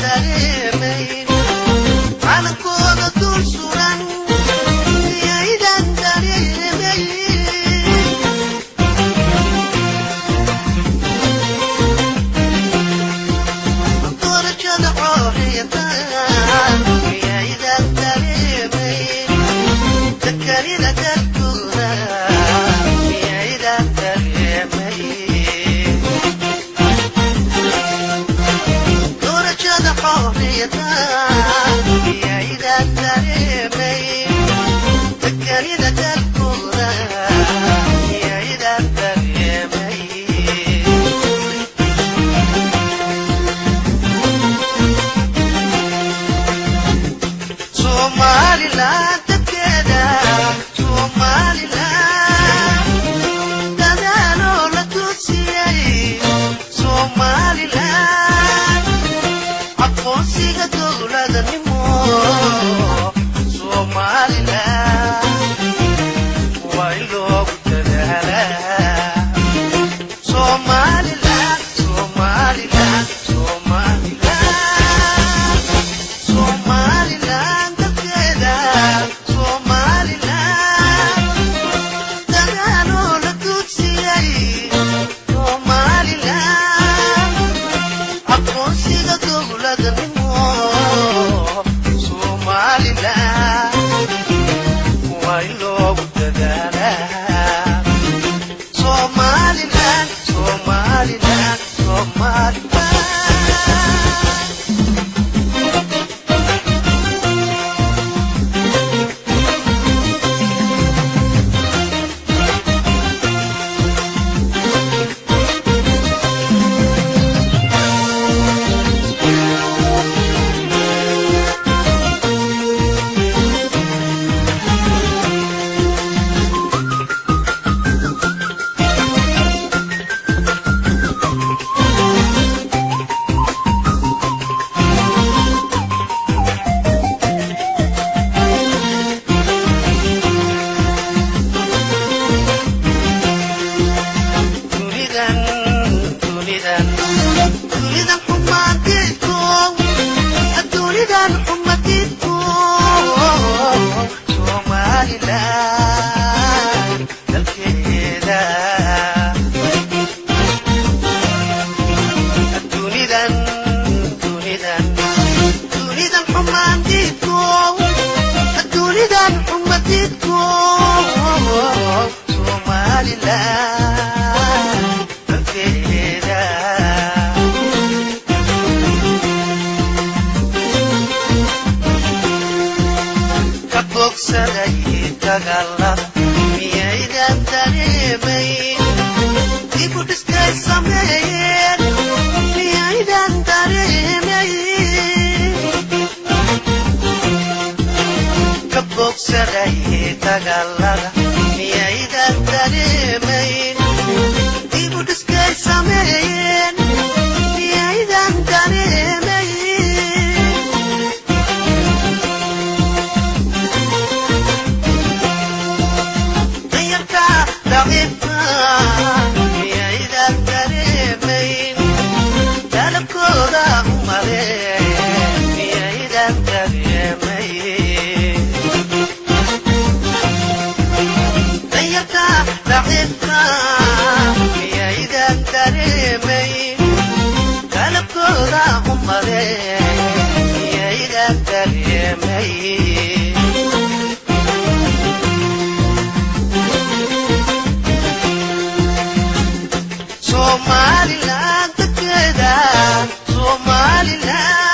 dareemayn calankooda dul suran miyaydan dareemayn doorashada xorriyadda miyaydan dareemayn takalida dalkooda miyaydan dareemayn doorashada xorriyadda miyaydan dareemayn takalida dalkooda miyaydan dareemayn Somaliland dadkeeda Somaliland dadaaloo la tuusiyay Somaliland aqoonsiga dowladnimo Somaliland waa in loogu dadaalaa Somaliland Somaliland Somaliland Somaliland dadkeeda Somaliland dadaaloo la tuusiyay Somaliland aqoonsiga dowladnimo Somaliland waa in loogu dadaalaa Somaliland Somaliland Somaliland dunidan xumaatidkow dunidan xumaatidkow Somaliland dalkeeda dunidan xumaatidkow dunidan xumaatidkow Somaliland dalkeeda bogsaday dagaalada miyaydan dareemayn dib u dhiskay sameeyeen miyaydan dareemayn ka bogsaday dagaalada miyaydan dareemayn dib u dhiskay sameeyeen miyaydan dareemayn miyaydan dareemayn dalabkooda umale miyaydan dareemayn danyarta daciifka miyaydan dareemayn dalabkooda umale miyaydan dareemayn Somaliland dadkeeda Somaliland